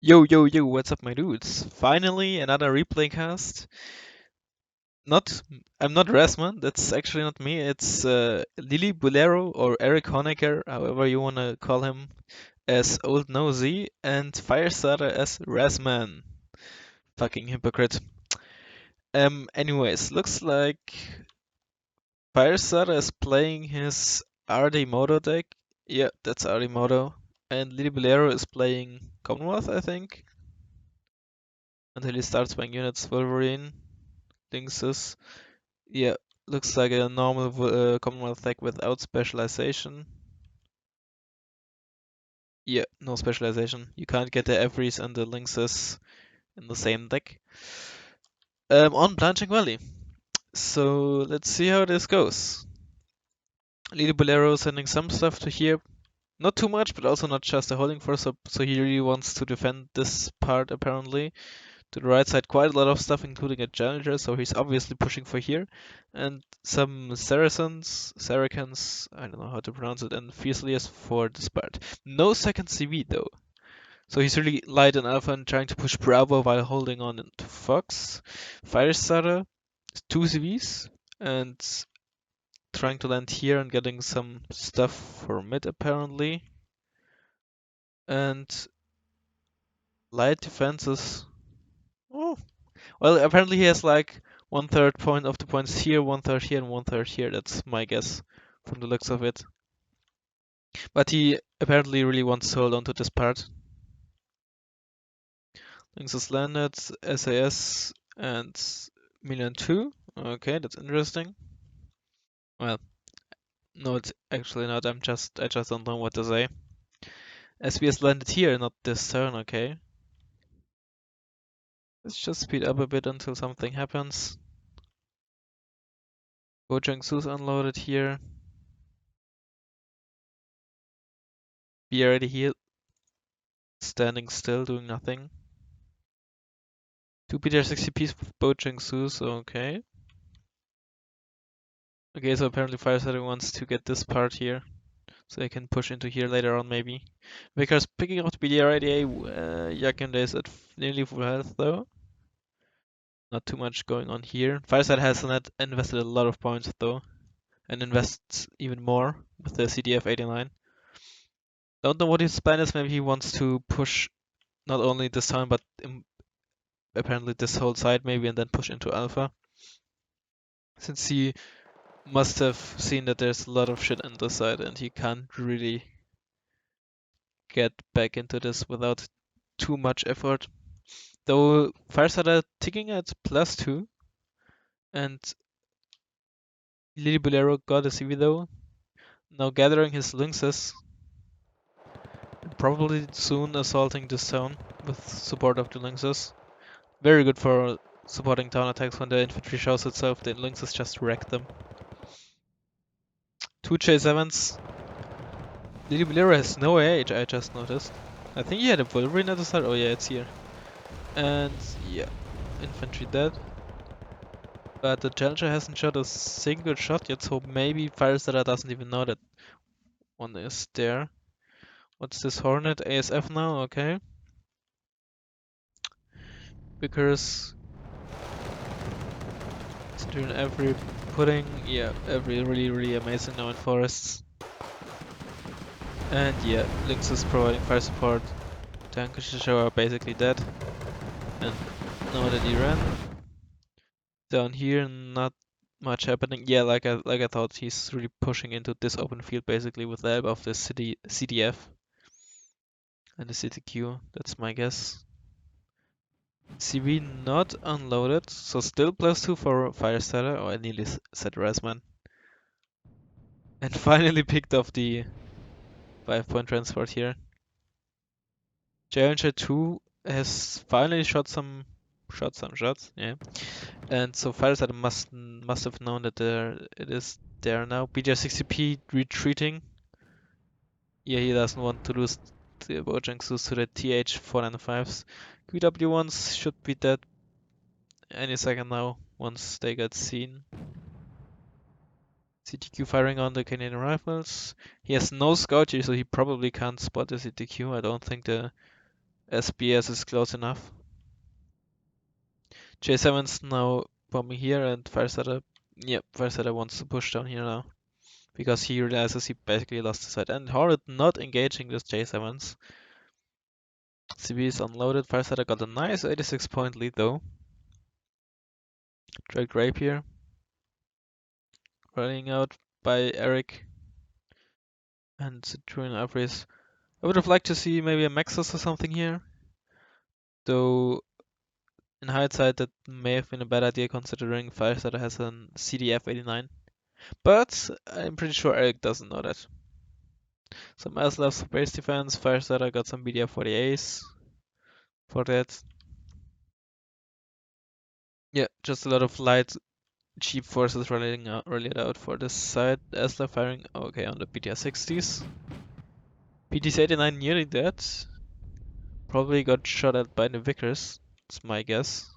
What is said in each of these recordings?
Yo, yo, yo, what's up, my dudes? Finally, another replay cast. Not, I'm not Razzmann, that's actually not me. It's Lillibullero or Eric Honecker, however you wanna call him, as Old Nosy, and Firestarter as Razzmann. Fucking hypocrite. Anyways, looks like Firestarter is playing his RD Moto deck. Yeah, that's RD Moto. And Lillibullero is playing Commonwealth, I think, until he starts playing units Wolverine. Linksys. Yeah, looks like a normal Commonwealth deck without specialization. Yeah, no specialization. You can't get the Everys and the Lynxes in the same deck. On Blanching Valley. So let's see how this goes. Lillibullero sending some stuff to here. Not too much, but also not just a holding force, so he really wants to defend this part apparently. To the right side, quite a lot of stuff, including a Challenger, so he's obviously pushing for here. And some Saracens, I don't know how to pronounce it, and Fierceliers for this part. No second CV though. So he's really light on Alpha and trying to push Bravo while holding on to Fox. Firestarter, 2 CVs, and trying to land here and getting some stuff for mid apparently. And light defenses. Oh, well, apparently he has like 1/3 point of the points here, 1/3 here, and 1/3 here. That's my guess from the looks of it. But he apparently really wants to hold on to this part. Links is landed, SAS, and million 2. Okay, that's interesting. Well, no, it's actually not. I just don't know what to say. SBS landed here, not this turn. Okay. Let's just speed up a bit until something happens. Bojang Su's unloaded here. Be already here, standing still, doing nothing. 2 PTR 60Ps with Bojang Su's, okay. Okay, so apparently Firestarter wants to get this part here, so they can push into here later on maybe. Because picking up the BDR IDA, Yakin is at nearly full health though. Not too much going on here. Firestarter has not invested a lot of points though, and invests even more with the CDF 89. Don't know what his plan is, maybe he wants to push not only this time, but apparently this whole side maybe, and then push into Alpha. Since he must have seen that there's a lot of shit on this side and he can't really get back into this without too much effort. Though Firestarter ticking at +2 and Lillibullero got a CV though. Now gathering his lynxes. Probably soon assaulting this town with support of the lynxes. Very good for supporting town attacks when the infantry shows itself. The lynxes just wreck them. 2 J7s. Lillibullero has no age, I just noticed. I think he had a Wolverine at the start. Oh yeah, it's here. And yeah, infantry dead. But the Challenger hasn't shot a single shot yet, so maybe Firestarter doesn't even know that one is there. What's this Hornet? ASF now? Okay. Because it's doing every pudding, yeah, every really amazing now in forests. And yeah, Lynx is providing fire support. Tankers are basically dead. And now that he ran. Down here, not much happening. Yeah, like I thought, he's really pushing into this open field basically with the help of the CDF and the CTQ. That's my guess. CV not unloaded, so still +2 for Firestarter. Oh, I nearly said Razzmann. And finally picked off the 5-point transport here. Challenger 2 has finally shot some shots, yeah. And so Firestarter must have known that it is there now. BJ60P retreating. Yeah, he doesn't want to lose the Bojang Sus to the TH495s. QW1s should be dead any second now, once they get seen. CTQ firing on the Canadian rifles. He has no scout here, so he probably can't spot the CTQ. I don't think the SBS is close enough. J7's now bombing here, and Firestarter, yep, Firestarter wants to push down here now. Because he realizes he basically lost the side. And Hornet not engaging with J7s. CB is unloaded, Firestarter got a nice 86 point lead though. Dragged Rapier. Running out by Eric. And Centurion Avarice. I would have liked to see maybe a Maxus or something here. Though, in hindsight, that may have been a bad idea considering Firestarter has a CDF 89. But I'm pretty sure Eric doesn't know that. Some S-levs for base defense, Firestarter got some BDF for the ace. For that. Yeah, just a lot of light, cheap forces rallying out for this side. S-lev firing, okay, on the BTR 60s. BTC 89 nearly dead. Probably got shot at by the Vickers, that's my guess.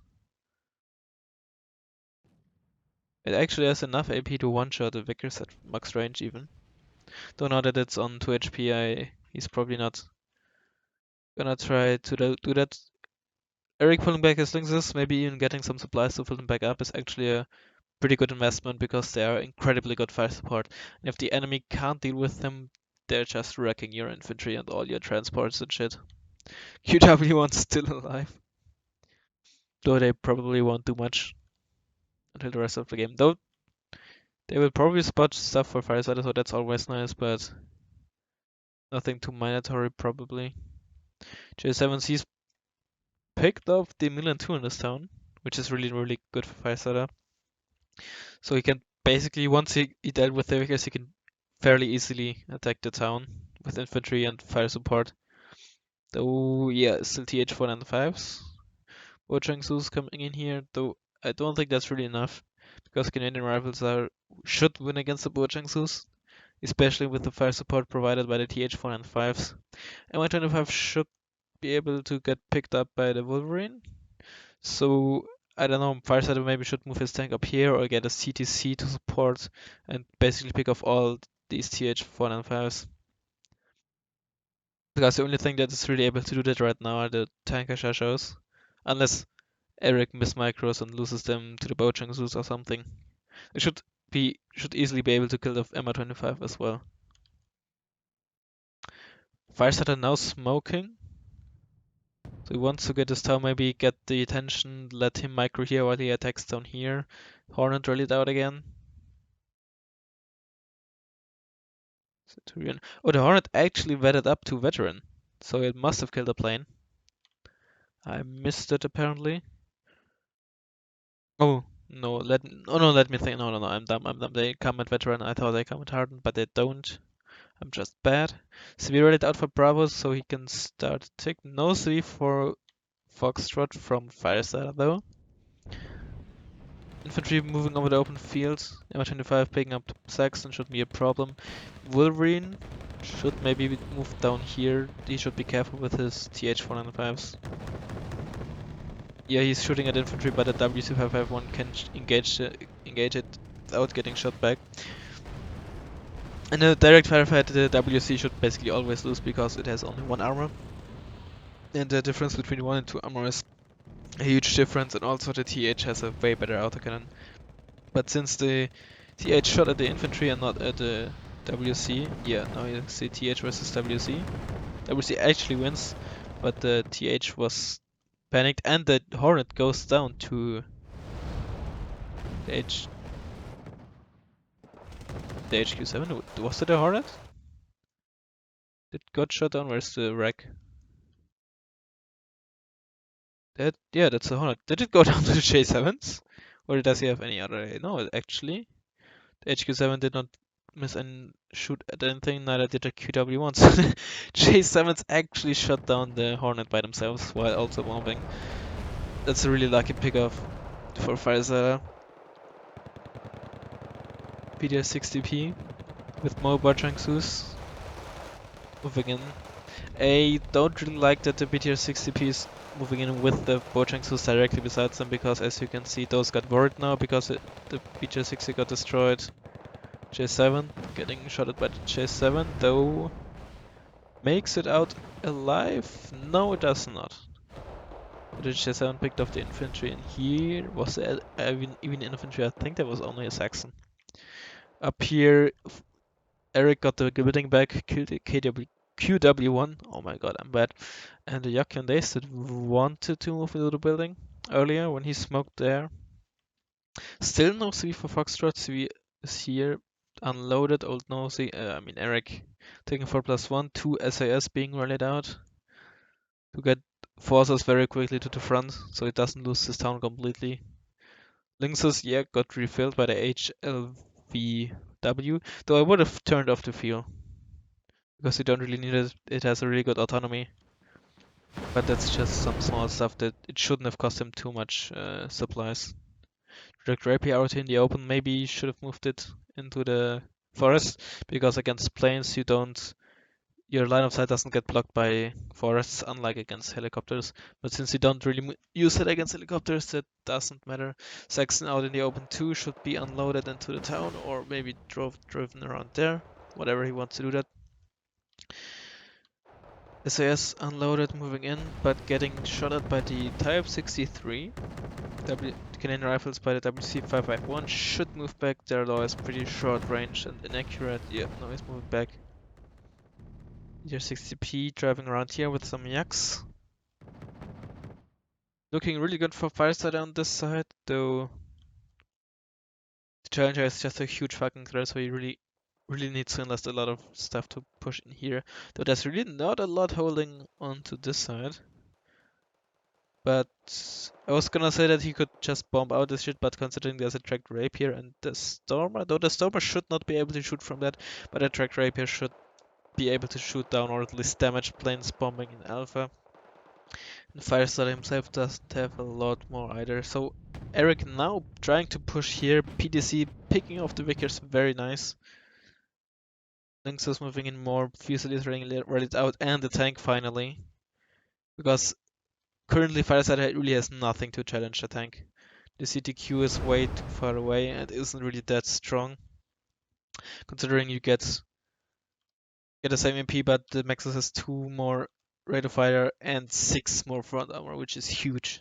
It actually has enough AP to one-shot the Vickers at max range even. Though now that it's on 2 HP, he's probably not gonna try to do that. Eric pulling back his Lynxes, maybe even getting some supplies to fill them back up is actually a pretty good investment because they are incredibly good fire support. And if the enemy can't deal with them, they're just wrecking your infantry and all your transports and shit. QW1's still alive. Though they probably won't do much until the rest of the game. Though they will probably spot stuff for Firestarter, so that's always nice, but nothing too mandatory probably. J7C's picked up the Milan 2 in this town, which is really, really good for Firestarter. So he can basically, once he dealt with the Vickers, he can fairly easily attack the town with infantry and fire support. Though, yeah, still TH495s. Bochangsus coming in here, though I don't think that's really enough, because Canadian rifles should win against the Bochangsus, especially with the fire support provided by the TH495s. MI25 should be able to get picked up by the Wolverine, so I don't know, Firestarter maybe should move his tank up here or get a CTC to support and basically pick off all these TH495s. Because the only thing that is really able to do that right now are the tanker shashos. Unless Eric mismicros and loses them to the Bochangsus or something. It should easily be able to kill the MR25 as well. Firestarter now smoking. So he wants to get his town, maybe get the attention, let him micro here while he attacks down here. Hornet rallied out again. Centurion. Oh, the Hornet actually vetted up to Veteran. So it must have killed a plane. I missed it apparently. Oh, no, let me think. No, I'm dumb. They come at Veteran. I thought they come at Hardened, but they don't. I'm just bad. So we rallied out for Bravo so he can start tick. No 3 for Foxtrot from Firestarter though. Infantry moving over the open field. MR25 picking up Saxon should be a problem. Wolverine should maybe move down here. He should be careful with his TH495s. Yeah, he's shooting at infantry, but the WC551 can engage it without getting shot back. In a direct firefight, the WC should basically always lose because it has only 1 armor. And the difference between 1 and 2 armor is a huge difference, and also the TH has a way better autocannon. But since the TH shot at the infantry and not at the WC, yeah, now you see TH versus WC. WC actually wins, but the TH was panicked, and the Hornet goes down to the HQ7. Was it a Hornet? It got shot down. Where's the wreck? Yeah, that's a Hornet. Did it go down to the J7s? Or does he have any other? No, actually, the HQ7 did not miss and shoot at anything, neither did the QW1. So the J7s actually shot down the Hornet by themselves while also bombing. That's a really lucky pickoff for Firestarter. PDR 60p with more Bajangsus moving in. I don't really like that the BTR 60p is moving in with the Bojangsus directly besides them, because as you can see those got worried now because the BTR 60 got destroyed. J7 getting shot at by the J7, though Makes it out alive? No, it does not. The J7 picked off the infantry, and here was even infantry. I think there was only a Saxon. Up here, Eric got the building back, killed the QW1. Oh my god, I'm bad. And the Yakian Days that wanted to move into the building earlier when he smoked there. Still no CV for Foxtrot. CV is here, unloaded. Old Nosy, Eric taking 4+1. 2 SAS being rallied out to get forces very quickly to the front so it doesn't lose this town completely. Lynxes, yeah, got refilled by the HLVW, though I would have turned off the fuel because you don't really need it. It has a really good autonomy, but that's just some small stuff that it shouldn't have cost him too much supplies. Direct Rapier out in the open, maybe should have moved it into the forest because against planes your line of sight doesn't get blocked by forests, unlike against helicopters. But since you don't really use it against helicopters, that doesn't matter. Saxon out in the open too should be unloaded into the town, or maybe driven around there. Whatever he wants to do that. SAS unloaded, moving in, but getting shot at by the Type 63. Canadian rifles by the WC551 should move back. Their law is pretty short range and inaccurate. Yeah, no, he's moving back. Your 60p driving around here with some yaks. Looking really good for Firestarter on this side, though the Challenger is just a huge fucking threat, so you really needs to invest a lot of stuff to push in here. Though there's really not a lot holding on to this side. But I was gonna say that he could just bomb out this shit, but considering there's a tracked rapier and the Stormer, though the Stormer should not be able to shoot from that, but a tracked rapier should be able to shoot down or at least damage planes bombing in Alpha. And Firestarter himself doesn't have a lot more either. So Eric now trying to push here. PDC picking off the Vickers, very nice. Lynx is moving in more, Fusiliers rallied out, and the tank finally. Because currently Firestarter really has nothing to challenge the tank. The CTQ is way too far away and isn't really that strong. Considering you get the same MP, but the Maxus has 2 more rate of fire and 6 more front armor, which is huge.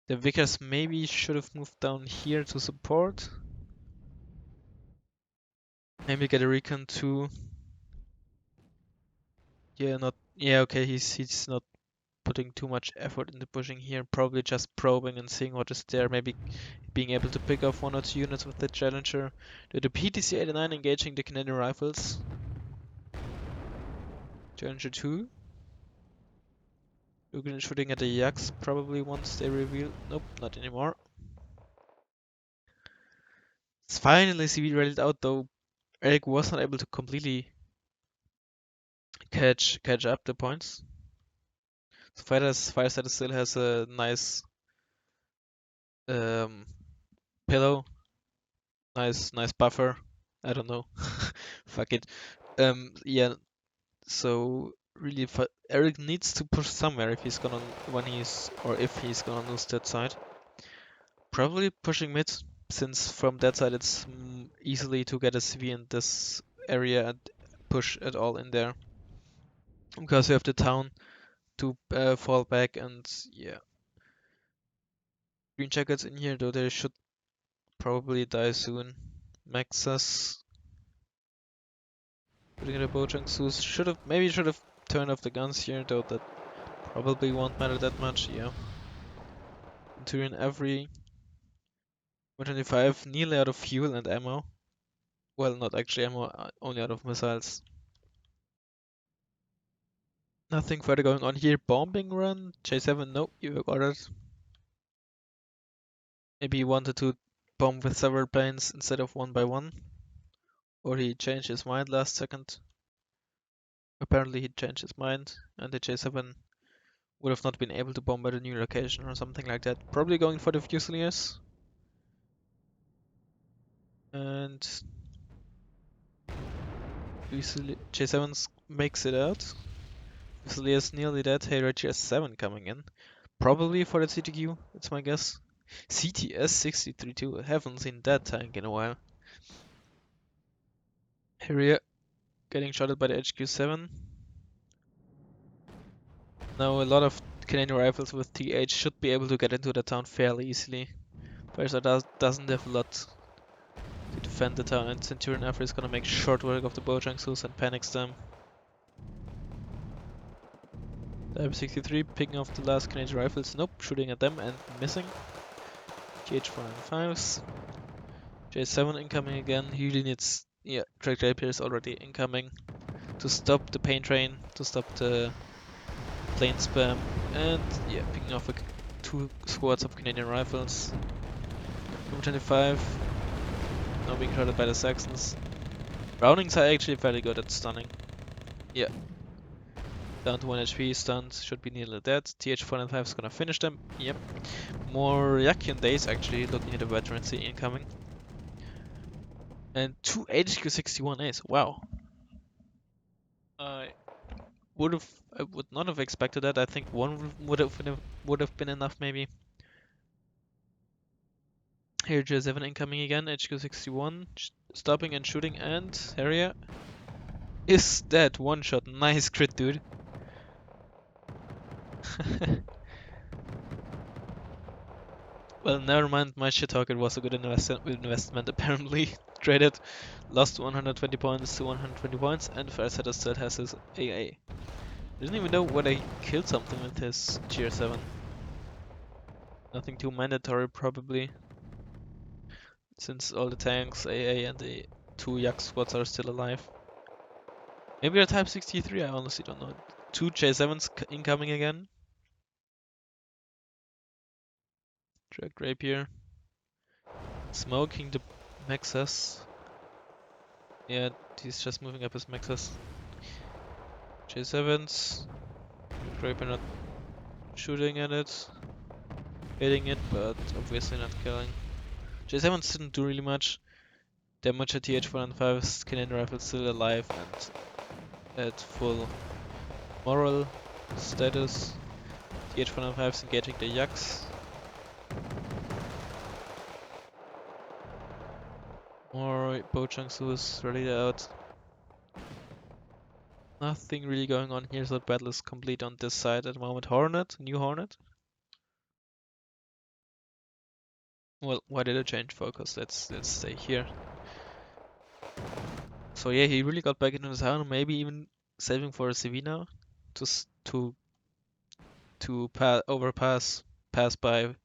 The Vickers maybe should have moved down here to support. Maybe get a recon too. Yeah, okay, he's not putting too much effort into pushing here, probably just probing and seeing what is there, maybe being able to pick off 1 or 2 units with the Challenger. The PTC-89 engaging the Canadian rifles. Challenger 2. Looking shooting at the Yaks probably once they reveal. Nope, not anymore. It's finally CV rallied out, though Eric was not able to completely catch up the points. So Firestarter still has a nice pillow, nice buffer. I don't know. Fuck it. Yeah. So really, Eric needs to push somewhere if he's gonna if he's gonna lose that side. Probably pushing mid, since from that side it's easily to get a CV in this area and push it all in there. Because you have the town to fall back, and yeah. Green jackets in here, though they should probably die soon. Maxus putting in a Bojang Sus maybe should have turned off the guns here, though that probably won't matter that much, yeah. Centurion every 125, nearly out of fuel and ammo. Well, not actually ammo, only out of missiles. Nothing further going on here. Bombing run. J7, no, you got it. Maybe he wanted to bomb with several planes instead of 1 by 1. Or he changed his mind last second. Apparently he changed his mind and the J7 would have not been able to bomb at a new location or something like that. Probably going for the Fusiliers. And J7 makes it out. Fusiliers nearly dead. Hey, Reggie S7 coming in. Probably for the CTQ, that's my guess. CTS 63-2, haven't seen that tank in a while. Harrier getting shotted by the HQ7. Now a lot of Canadian rifles with TH should be able to get into the town fairly easily. Firestarter doesn't have a lot to defend the town, and Centurion Alpha is gonna make short work of the Bojangsus and panics them. The M63 picking off the last Canadian rifles. Nope, shooting at them and missing. TH495s. J7 incoming again. He really needs, yeah, track rapier is already incoming to stop the pain train, to stop the plane spam, and yeah, picking off 2 squads of Canadian rifles. Number 25 now being shotted by the Saxons. Brownings are actually fairly good at stunning. Yeah. Down to 1 HP, stunned, should be nearly dead. TH495 is gonna finish them. Yep. More Yakian days actually, looking at the veterancy incoming. And 2 HQ61As, wow. I would not have expected that. I think one would have been enough maybe. Here J7 incoming again, HQ61, stopping and shooting, and area is dead. One shot, nice crit, dude. Well, never mind, my shit target was a good investment apparently. Traded, lost 120 points to 120 points, and Firestarter still has his AA. Didn't even know whether he killed something with his GR7. Nothing too mandatory probably, since all the tanks, AA and the 2 Yak squads are still alive. Maybe they're Type 63, I honestly don't know. 2 J7s incoming again. Drag Rapier. Smoking the Mexas. Yeah, he's just moving up his Mexas. J7s. Rapier not shooting at it. Hitting it, but obviously not killing. J7s didn't do really much. Damage at TH405's Canadian rifle still alive and at full moral status. TH405's engaging the Yaks. More Bojangsus ready out. Nothing really going on here, so battle is complete on this side at the moment. Hornet, new Hornet. Well, why did I change focus? Let's stay here. So yeah, he really got back into the town, maybe even saving for a CV now to pass by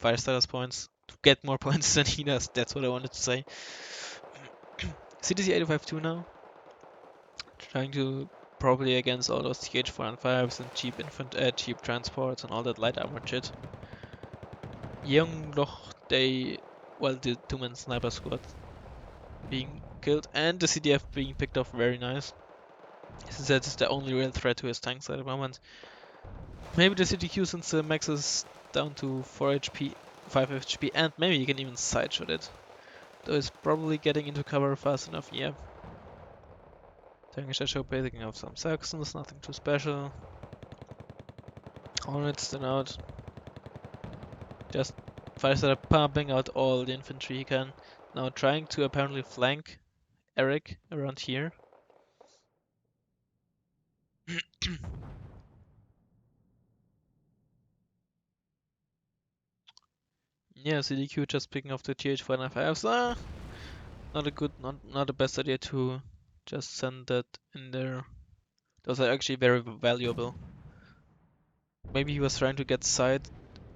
Firestarters points to get more points than he does. That's what I wanted to say. CTC 852 now, trying to probably against all those TH405s and cheap transports and all that light armor shit. Young Loch, the 2-man sniper squad being killed and the CDF being picked off, very nice. Since that is the only real threat to his tanks at the moment. Maybe the CTQ, since the max is down to 4 HP, 5 HP, and maybe you can even sideshot it. Though it's probably getting into cover fast enough, yeah. Tank show picking off some Saxons, nothing too special. Hornets then out. Just Firestarter pumping out all the infantry he can. Now trying to apparently flank Eric around here. Yeah, CDQ just picking off the TH495s. Not the best idea to just send that in there. Those are actually very valuable. Maybe he was trying to get side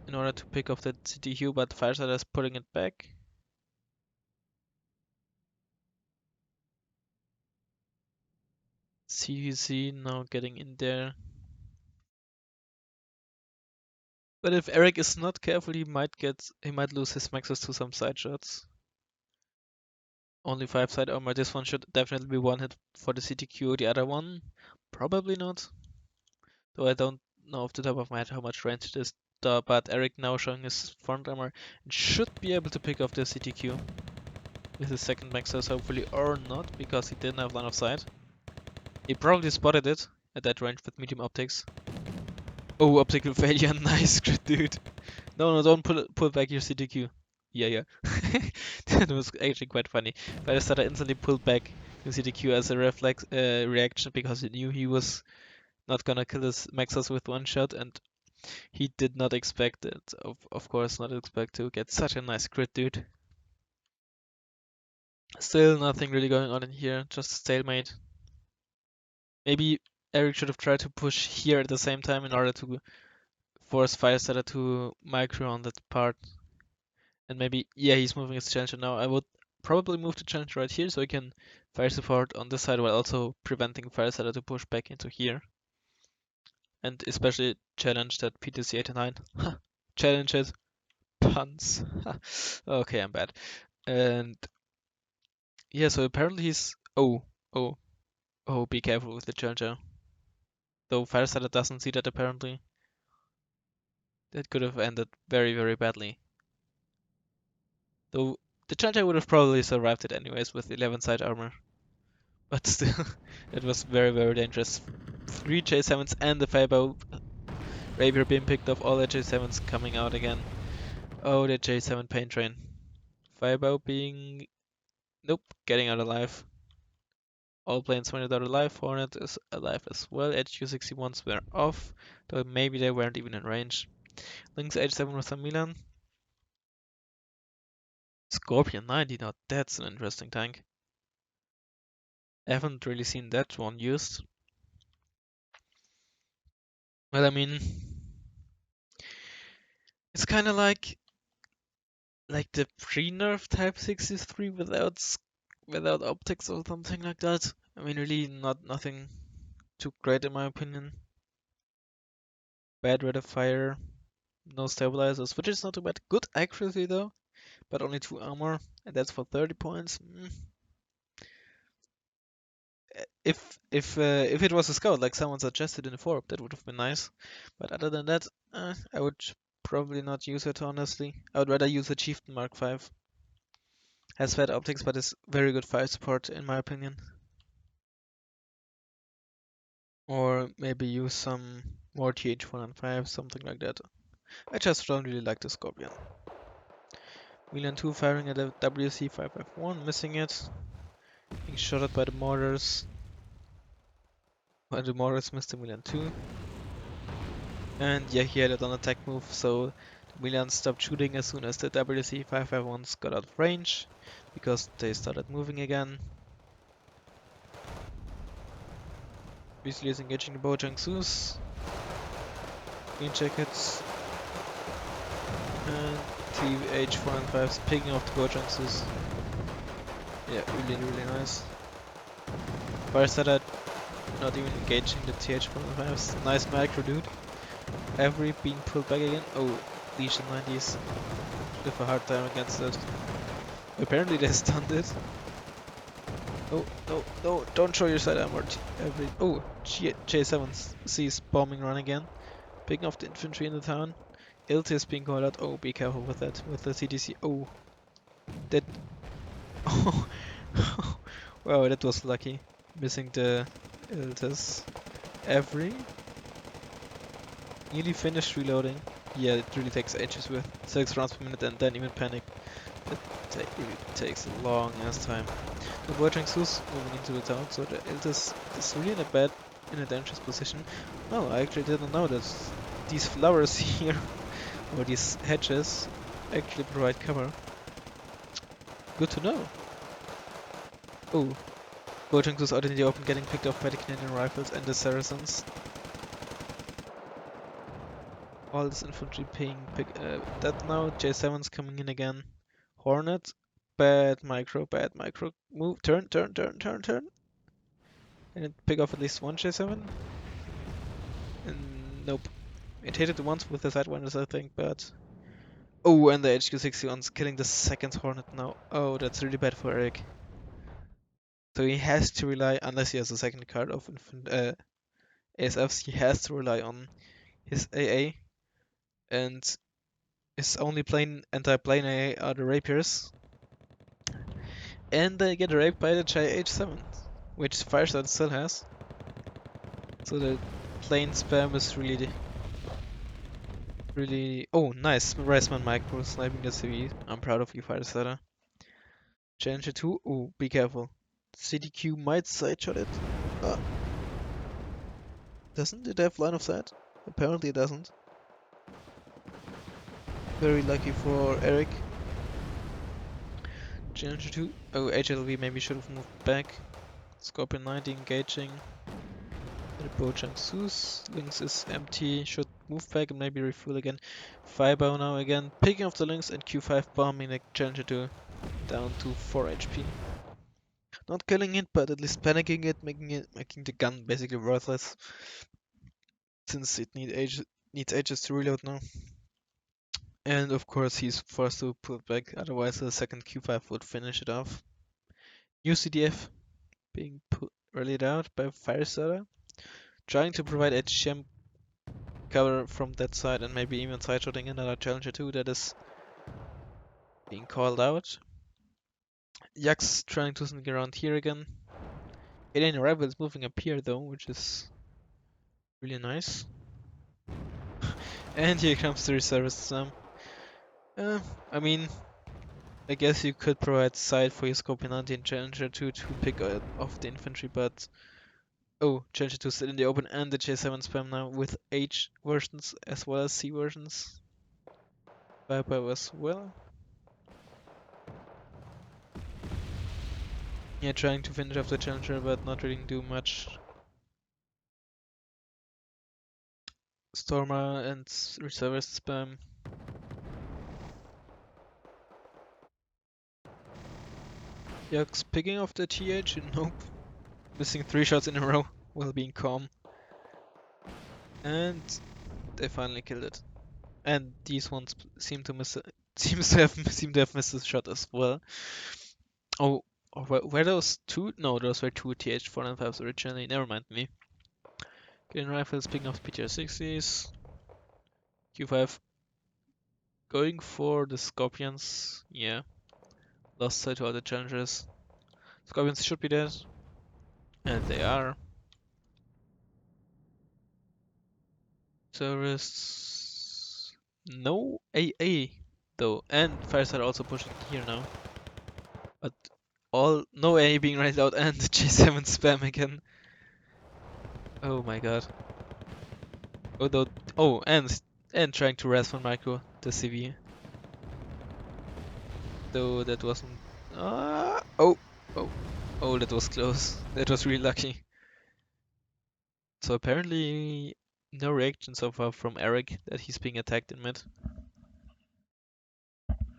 in order to pick off that CTQ, but Firestarter is putting it back. CVC now getting in there. But if Eric is not careful, he might lose his maxes to some side shots. Only 5 side armor. This one should definitely be one hit for the CTQ. The other one, probably not. Though I don't know off the top of my head how much range it is. But Eric now showing his front armor and should be able to pick off the CTQ with his second maxes, hopefully, or not, because he didn't have line of sight. He probably spotted it at that range with medium optics. Oh, optical failure, nice crit, dude. No, don't pull back your CTQ. Yeah. That was actually quite funny. Firestarter instantly pulled back You see the Q as a reflex reaction because he knew he was not gonna kill his Maxos with one shot, and he did not expect it. Of course, not expect to get such a nice crit, dude. Still nothing really going on in here, just stalemate. Maybe Eric should have tried to push here at the same time in order to force Firestarter to micro on that part. And maybe, yeah, he's moving his challenger now. I would probably move the challenger right here so he can fire support on this side while also preventing Firestarter to push back into here. And especially challenge that PTC 89. Challenge it. Puns. Okay, I'm bad. And yeah, so apparently he's... Oh, be careful with the challenger. Though Firestarter doesn't see that apparently. That could have ended very, very badly. Though the challenger would have probably survived it anyways with 11 side armor. But still, it was very, very dangerous. 3 J7s and the Fireball Rapier being picked off, all the J7s coming out again. Oh, the J7 Pain Train. Fireball being... Nope, getting out alive. All planes went out alive, Hornet is alive as well, HQ61s were off, though maybe they weren't even in range. Lynx H7 with a Milan. Scorpion 90, now that's an interesting tank. I haven't really seen that one used. Well, I mean, it's kind of like the pre-nerf Type 63 without optics or something like that. I mean, really nothing too great in my opinion. Bad rate of fire, no stabilizers, which is not too bad. Good accuracy though, but only 2 armor, and that's for 30 points. If it was a scout like someone suggested in the forum, that would have been nice. But other than that, I would probably not use it honestly. I would rather use a Chieftain Mark 5. Has bad optics, but is very good fire support in my opinion. Or maybe use some more TH105, something like that. I just don't really like the Scorpion. Milan 2 firing at a WC551, missing it. Being shot at by the mortars. But the mortars missed the Milan 2. And yeah, he had it on attack move, so the Milan stopped shooting as soon as the WC551s got out of range, because they started moving again. Beasley is engaging the Bojang Sus. Green jackets. And TH4 and 5s picking off the Bojang Sus. Yeah, really nice. Firestarter not even engaging the TH4 and 5s. Nice macro, dude. Every being pulled back again. Oh, Legion 90s. With a hard time against it. Apparently they stunned it. Oh, no, don't show your side armor. Oh, J7 sees bombing run again. Picking off the infantry in the town. Ilt is being called out. Oh, be careful with that, with the CDC. Oh, that... Oh, wow, that was lucky. Missing the Iltis. Every... Nearly finished reloading. Yeah, it really takes ages with 6 rounds per minute and then even panic. It really takes a long ass time. The Bojang Sus moving into the town, so the Iltis is really in a dangerous position. Oh, I actually didn't know that these flowers here, or these hedges, actually provide cover. Good to know. Oh, Bojang Sus out in the open, getting picked off by the Canadian Rifles and the Saracens. All this infantry paying that now. J7's coming in again. Hornet. Bad micro. Move. Turn. And it pick off at least one J7. And nope. It hit it once with the Sidewinders, I think, but... Oh, and the HQ61's killing the second Hornet now. Oh, that's really bad for Eric. So he has to rely, unless he has a second card of ASFs, he has to rely on his AA. And his only anti-plane AA are the Rapiers. And they get raped by the JH7, which Firestarter still has. So the plane spam is really... Oh, nice! Razzmann micro sniping the CV. I'm proud of you, Firestarter. Challenger 2. Oh, be careful. CDQ might sideshot it. Ah, doesn't it have line of sight? Apparently it doesn't. Very lucky for Eric. Challenger 2. Oh, HLV maybe should have moved back. Scorpion 90 engaging. The Bojang Sus. Lynx is empty. Should move back and maybe refuel again. Firebow now again. Picking off the Lynx and Q5 bombing the Challenger 2 down to 4 HP. Not killing it, but at least panicking it, making the gun basically worthless. Since it needs ages to reload now. And of course he's forced to pull back, otherwise the second Q5 would finish it off. New CDF being rallied out by Firestarter, trying to provide HGM cover from that side and maybe even sideshotting another Challenger 2 that is being called out. Yax trying to sneak around here again. Alien Arrival is moving up here though, which is really nice. And here comes the reservists. I mean, I guess you could provide side for your Scorpion and Challenger 2 to pick off the infantry, but oh, Challenger 2 still in the open and the J7 spam now with H versions as well as C versions. Viper as well. Yeah, trying to finish off the Challenger, but not really do much. Stormer and reservist spam. Yux picking off the TH, nope. Missing 3 shots in a row while being calm. And they finally killed it. And these ones seem to have missed a shot as well. Oh, were those two? No, those were two TH495s originally. Never mind me. Getting rifles, picking up PTR60s. Q5 going for the Scorpions. Yeah, lost sight to all the challengers. Scorpions should be dead, and they are. Terrorists. No AA though, and Firestarter also pushing here now. But no AA being raised out and J7 spam again. Oh my god. And trying to Razzmann micro the CV. Though that wasn't. Oh, that was close. That was really lucky. So apparently, no reaction so far from Eric that he's being attacked in mid.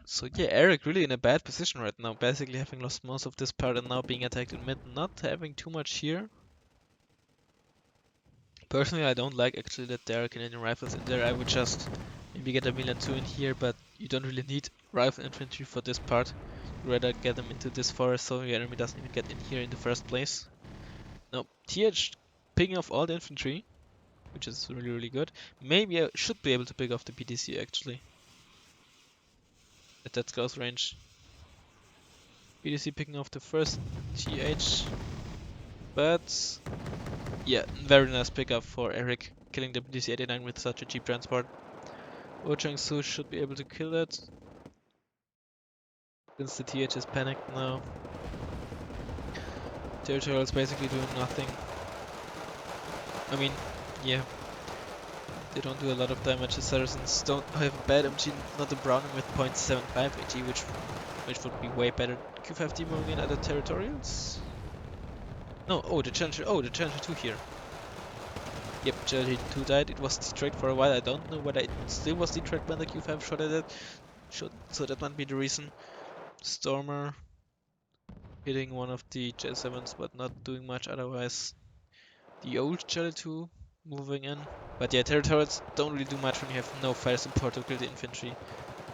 So yeah, Eric really in a bad position right now, basically having lost most of this part and now being attacked in mid, not having too much here. Personally, I don't like actually that there are Canadian rifles in there. I would just maybe get a Milan 2 in here, but you don't really need rifle infantry for this part. You'd rather get them into this forest so your enemy doesn't even get in here in the first place. No, TH picking off all the infantry, which is really good. Maybe I should be able to pick off the PTC actually. At that close range. PTC picking off the first TH. But yeah, very nice pickup for Eric, killing the DC-89 with such a cheap transport. Wo Chang-Su should be able to kill it. Since the TH is panicked now. Territorial is basically doing nothing. I mean, yeah. They don't do a lot of damage. The Saracens don't have a bad MG, not a Browning with 0.75 AG, which would be way better. Q5D moving in other territorials? No, the Challenger 2 here. Yep, Challenger 2 died. It was detracked for a while. I don't know whether it still was detracked when the Q5 shot at it. So that might be the reason. Stormer hitting one of the J7s, but not doing much otherwise. The old Challenger 2 moving in. But yeah, territorials don't really do much when you have no fire support to kill the infantry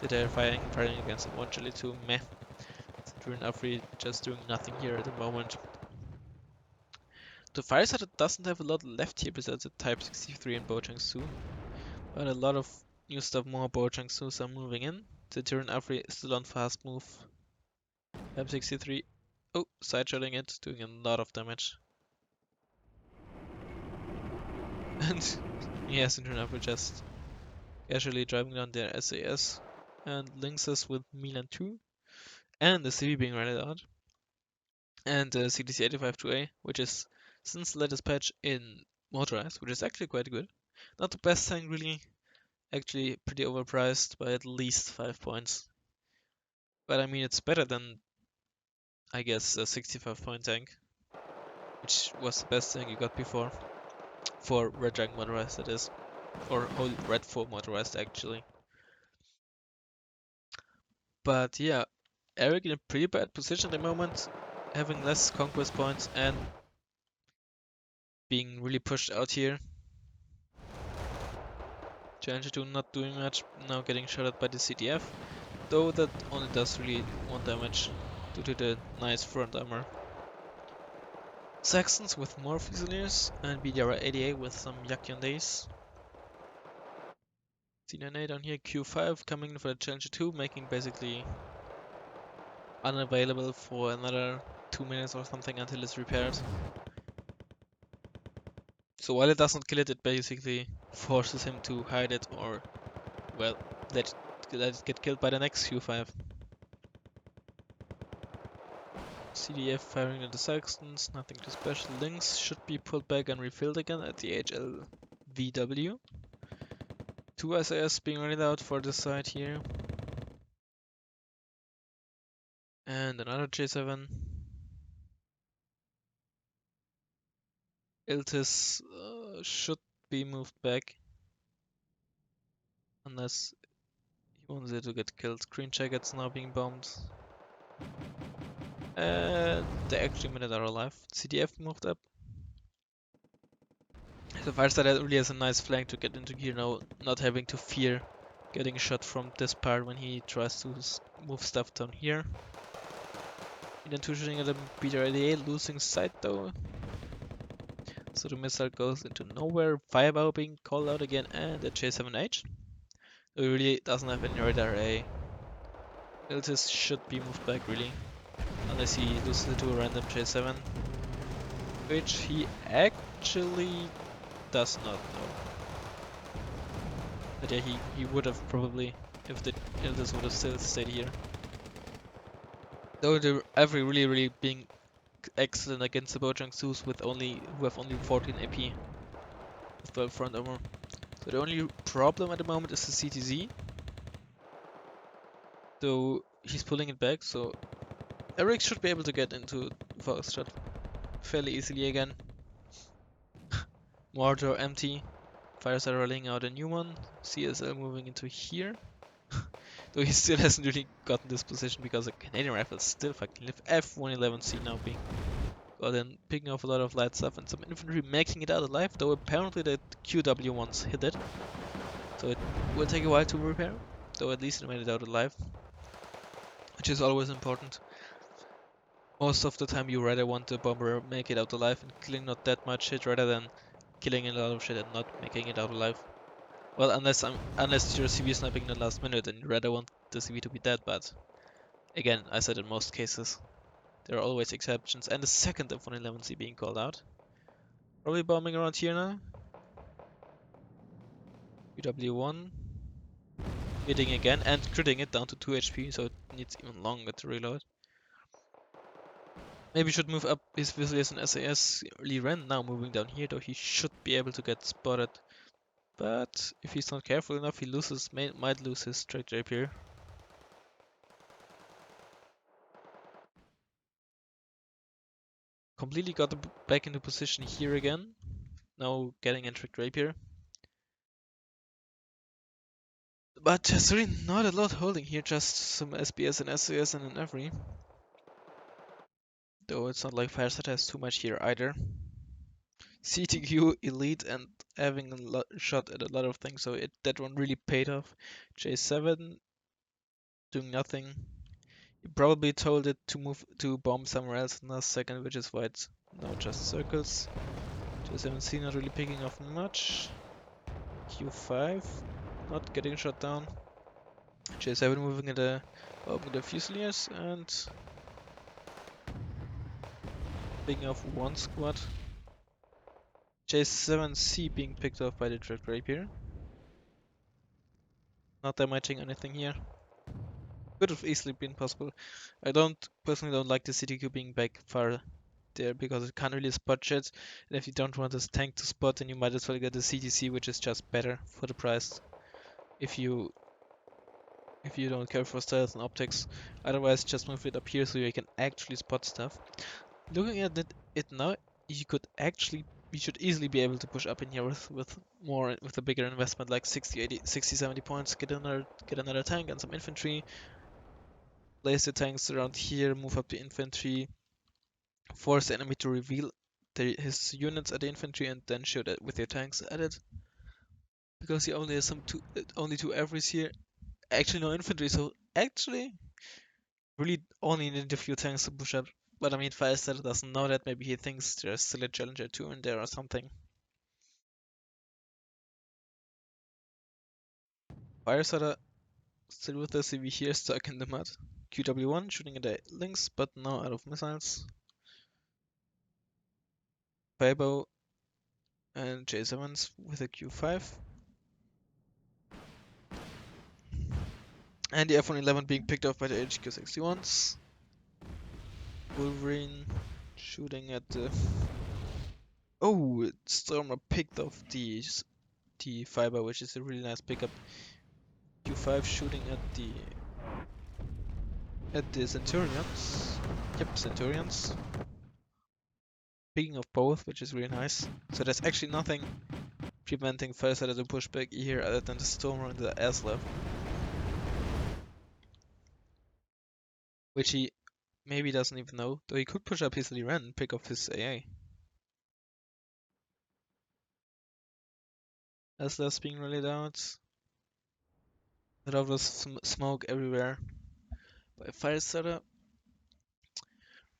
that are firing against one Challenger 2. Meh. Centurion Afri just doing nothing here at the moment. The Firestarter doesn't have a lot left here besides the Type 63 and Bojang-Su. But a lot of new stuff, more Bojang-Sus are moving in. Centurion Afri is still on fast move. Type 63. Oh, side-shotting it, doing a lot of damage. And yeah, Centurion Afri just casually driving down their SAS. And Lynxes with Milan 2. And the CV being rented out. and CDC 85-2A, which is since the latest patch in motorized, which is actually quite good. Not the best tank really, actually pretty overpriced by at least 5 points. But I mean, it's better than, I guess, a 65-point tank, which was the best thing you got before. For Red Dragon motorized, that is. Or whole Red 4 motorized, actually. But yeah, Eric in a pretty bad position at the moment, having less conquest points and being really pushed out here. Challenger 2 not doing much, now getting shot at by the CDF, though that only does really 1 damage due to the nice front armor. Saxons with more Fusiliers and BDR 88 with some Yakion days. C9A down here, Q5 coming in for the Challenger 2, making basically unavailable for another 2 minutes or something until it's repaired. So while it doesn't kill it, it basically forces him to hide it or, well, let it get killed by the next Q5. CDF firing at the Saxons, nothing too special. Lynx should be pulled back and refilled again at the HLVW. 2 SAS being readied out for this side here. And another J7. Iltis should be moved back. Unless he wants it to get killed. Green Jacket's now being bombed. And they actually made it out alive. CDF moved up. So Firestarter really has a nice flank to get into here now, not having to fear getting shot from this part when he tries to move stuff down here. Then 2 shooting at the BR88, losing sight though. So the missile goes into nowhere. Fireball being called out again, and the J7H. It really doesn't have any radar A. Iltis should be moved back really. Unless he loses it to a random J7. Which he actually does not know. But yeah, he would have probably if this would have still stayed here. Though the Avery really being excellent against the Bojang Zeus who have only 14 AP with 12 front armor. So the only problem at the moment is the CTZ. Though he's pulling it back, so Eric should be able to get into Foxtrot fairly easily again. Mortar empty. Firestarter rolling out a new one. CSL moving into here. Though he still hasn't really gotten this position because the Canadian rifles still fucking live. F111C now being got in, picking off a lot of light stuff and some infantry making it out alive, though apparently the QW ones hit it. So it will take a while to repair, though at least it made it out alive. Which is always important. Most of the time you rather want the bomber make it out alive and killing not that much shit rather than killing a lot of shit and not making it out alive. Well, unless you're CV sniping in the last minute and you rather want the CV to be dead, but again, I said in most cases. There are always exceptions, and the second F111C being called out. Probably bombing around here now. UW1. Hitting again and critting it down to 2 HP, so it needs even longer to reload. Maybe should move up his Fusiliers and SAS. Lee Ren now moving down here, though he should be able to get spotted. But if he's not careful enough, he might lose his straight rapier. Completely got back into position here again. Now getting a trick rapier. But there's really not a lot holding here, just some SBS and SAS and an Every. Though it's not like Firestarter has too much here either. CTQ elite and having a shot at a lot of things, so that one really paid off. J7 doing nothing. He probably told it to move to bomb somewhere else in a second, which is why it's now just circles. J7C not really picking off much. Q5 not getting shot down. J7 moving at the Fusiliers and picking off one squad. J7C being picked off by the Dread Rapier. Not damaging anything here. Could have easily been possible. I personally don't like the CTQ being back far there because it can't really spot shit. And if you don't want this tank to spot, then you might as well get the CTC, which is just better for the price. If you don't care for stealth and optics. Otherwise, just move it up here so you can actually spot stuff. Looking at it now, you should easily be able to push up in here with a bigger investment like 60, 80, 60, 70 points, get another tank and some infantry, place the tanks around here, move up the infantry, force the enemy to reveal his units at the infantry and then shoot it with your tanks at it. Because he only has only two averys here. Actually no infantry, so actually really only need a few tanks to push up. But I mean, Firestarter doesn't know that. Maybe he thinks there's still a Challenger 2 in there or something. Firestarter still with the CV here, stuck in the mud. QW1 shooting at the links, but now out of missiles. Fireball and J7s with a Q5. And the F111 being picked off by the HQ61s. Wolverine shooting at the... Oh, Stormer picked off the Fiber, which is a really nice pickup. Q5 shooting at the Centurions. Yep, Centurions. Picking of both, which is really nice. So there's actually nothing preventing Firestarter to push back here other than the Stormer and the Aslev. Which he maybe doesn't even know, though he could push up his Liren and pick off his AA. Aslev's being rallied out. A lot of smoke everywhere by Firestarter.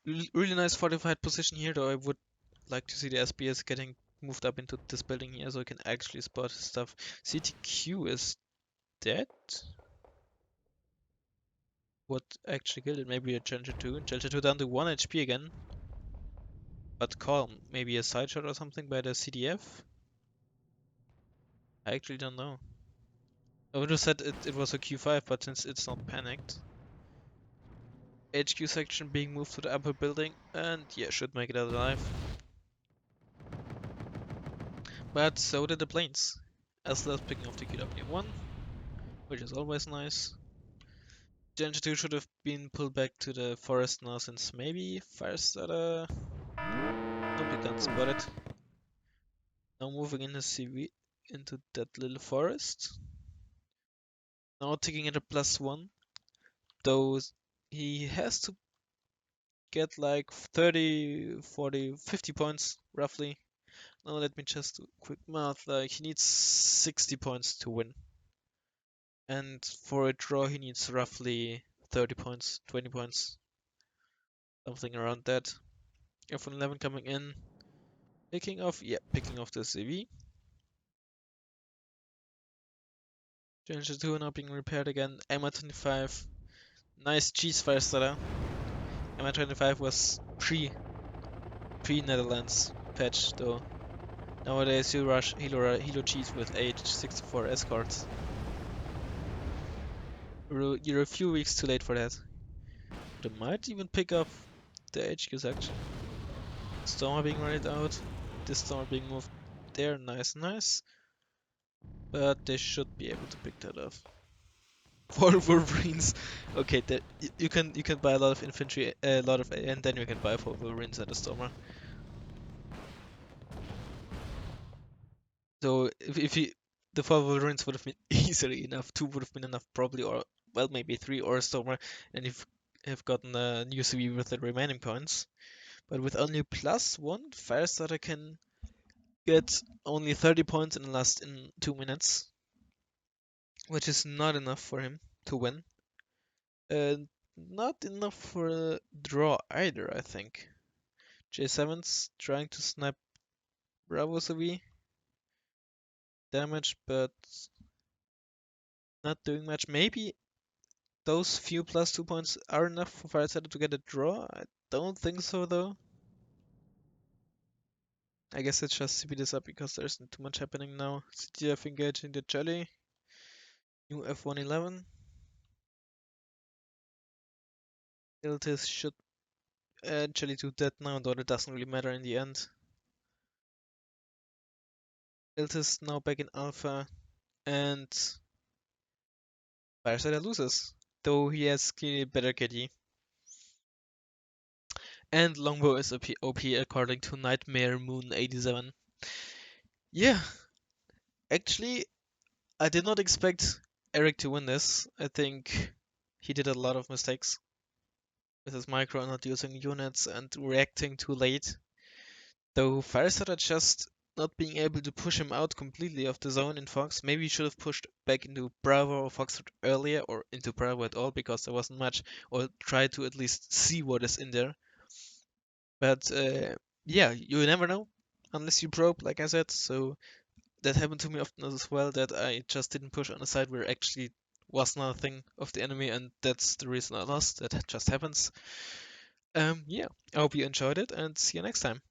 Really nice fortified position here, though I would like to see the SBS getting moved up into this building here so I can actually spot stuff. CTQ is dead? What actually killed it? Maybe a Challenger 2. Challenger 2 down to 1 HP again. But calm. Maybe a side shot or something by the CDF? I actually don't know. I would have said it was a Q5, but since it's not panicked. HQ section being moved to the upper building, and yeah, should make it out alive. But so did the planes. As picking off the QW1, which is always nice. Danger 2 should have been pulled back to the forest now since maybe Firestarter... Nobody can spot it. Now moving in his CV into that little forest. Now taking it a +1. Though he has to get like 30, 40, 50 points roughly. Now let me just do quick math. Like he needs 60 points to win. And for a draw he needs roughly 30 points, 20 points. Something around that. F111 coming in. Picking off the CV. Danger 2 now being repaired again. MR25. Nice cheese Firestarter. MR25 was pre-Netherlands patch though. Nowadays you rush Hilo cheese with H64 escorts. You're a few weeks too late for that. They might even pick up the HQ section. Stormer being raided out. This Stormer being moved there. Nice, nice. But they should be able to pick that up. 4 Wolverines. Okay, you can buy a lot of infantry, and then you can buy 4 Wolverines and a Stormer. So the 4 Wolverines would have been easily enough. 2 would have been enough probably, or well maybe 3 or a Stormer, and you've have gotten a new CV with the remaining points. But with only +1, Firestarter can get only 30 points in 2 minutes, which is not enough for him to win. And not enough for a draw either, I think. J7's trying to snipe Bravo CV damage, but not doing much. Maybe those few +2 points are enough for Firestarter to get a draw. I don't think so though. I guess let's just speed this up because there's not too much happening now. CTF engaging the Jelly. New F111. Iltis should actually do that now, though it doesn't really matter in the end. Iltis now back in alpha, and Firestarter loses, though he has clearly better KD. And Longbow is OP according to Nightmare Moon 87. Yeah, actually, I did not expect Eric to win this. I think he did a lot of mistakes with his micro and not using units and reacting too late. Though Firestarter just not being able to push him out completely of the zone in Fox. Maybe he should have pushed back into Bravo or Foxtrot earlier, or into Bravo at all, because there wasn't much, or try to at least see what is in there. But yeah, you never know unless you probe, like I said. So that happened to me often as well, that I just didn't push on a side where actually was nothing of the enemy, and that's the reason I lost. That just happens. Yeah, I hope you enjoyed it, and see you next time.